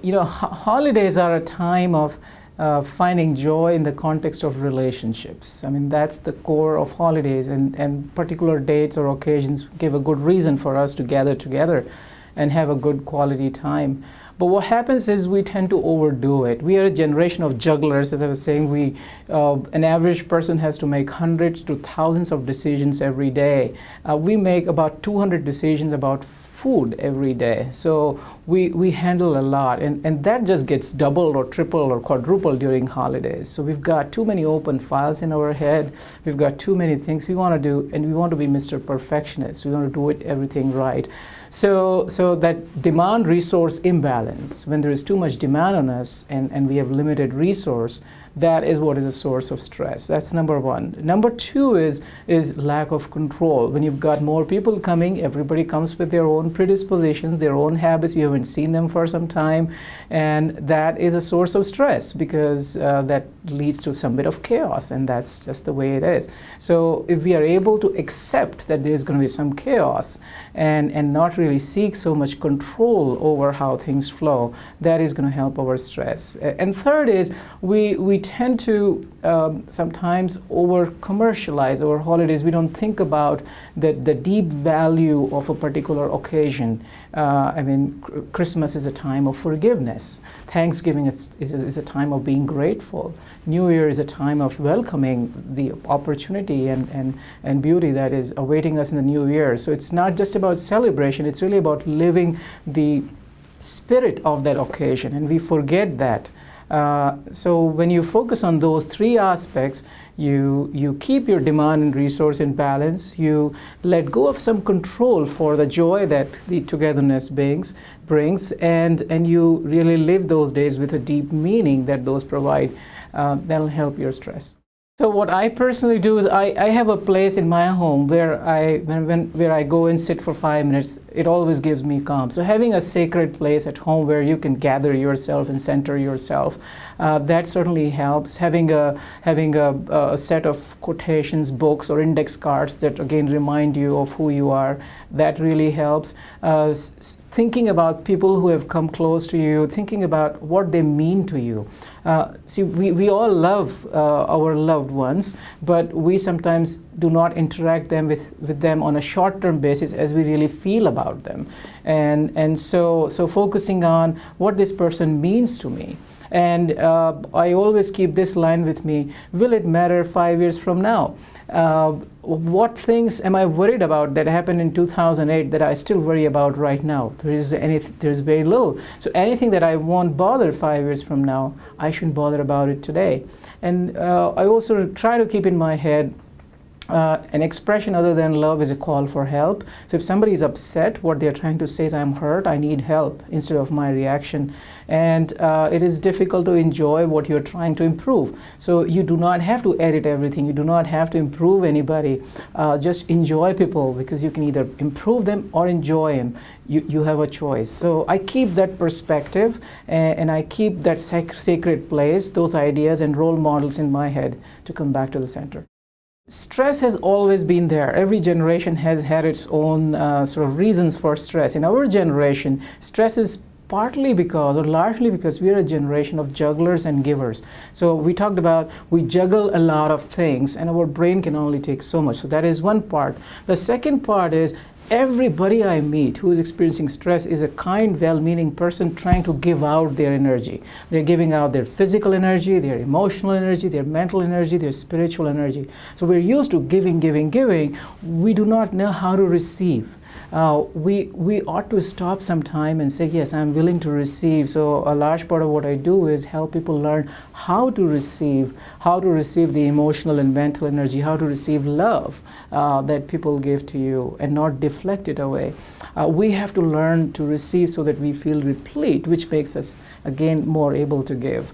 holidays are a time of finding joy in the context of relationships. I mean, that's the core of holidays, and particular dates or occasions give a good reason for us to gather together and have a good quality time. But what happens is we tend to overdo it. We are a generation of jugglers, as I was saying. An average person has to make hundreds to thousands of decisions every day. We make about 200 decisions about food every day. So we handle a lot, and that just gets doubled or tripled or quadrupled during holidays. So we've got too many open files in our head. We've got too many things we want to do, and we want to be Mr. Perfectionist. We want to do everything right. So that demand resource imbalance, when there is too much demand on us and we have limited resource, that is what is a source of stress. That's number one. Number two is lack of control. When you've got more people coming, everybody comes with their own predispositions, their own habits. You haven't seen them for some time, and that is a source of stress because that leads to some bit of chaos, and that's just the way it is. So if we are able to accept that there's going to be some chaos and not really seek so much control over how things flow, that is going to help our stress. And third is we tend to sometimes over commercialize our holidays. We don't think about the deep value of a particular occasion. Christmas is a time of forgiveness. Thanksgiving is a time of being grateful. New Year is a time of welcoming the opportunity and beauty that is awaiting us in the new year. So it's not just about celebration, it's really about living the spirit of that occasion, and we forget that. So when you focus on those three aspects, you keep your demand and resource in balance, you let go of some control for the joy that the togetherness brings, and you really live those days with a deep meaning that those provide, that'll help your stress. So what I personally do is I have a place in my home where I go and sit for 5 minutes. It always gives me calm. So having a sacred place at home where you can gather yourself and center yourself, that certainly helps. Having a set of quotations, books, or index cards that again remind you of who you are, that really helps. Thinking about people who have come close to you, thinking about what they mean to you. See, we all love our loved ones, but we sometimes do not interact with them on a short-term basis as we really feel about them. And so focusing on what this person means to me. And I always keep this line with me: will it matter 5 years from now? What things am I worried about that happened in 2008 that I still worry about right now? There's very little. So anything that I won't bother 5 years from now, I shouldn't bother about it today. And I also try to keep in my head an expression other than love is a call for help. So if somebody is upset, what they're trying to say is, I'm hurt, I need help, instead of my reaction. And it is difficult to enjoy what you're trying to improve. So you do not have to edit everything. You do not have to improve anybody. Just enjoy people, because you can either improve them or enjoy them. You have a choice. So I keep that perspective, and I keep that sacred place, those ideas and role models in my head to come back to the center. Stress has always been there. Every generation has had its own sort of reasons for stress. In our generation, stress is partly because, or largely because, we are a generation of jugglers and givers. So we talked about, we juggle a lot of things, and our brain can only take so much. So that is one part. The second part is, everybody I meet who is experiencing stress is a kind, well-meaning person trying to give out their energy. They're giving out their physical energy, their emotional energy, their mental energy, their spiritual energy. So we're used to giving. We do not know how to receive. We ought to stop sometime and say, yes, I'm willing to receive. So a large part of what I do is help people learn how to receive the emotional and mental energy, how to receive love that people give to you and not deflect it away. We have to learn to receive so that we feel replete, which makes us, again, more able to give.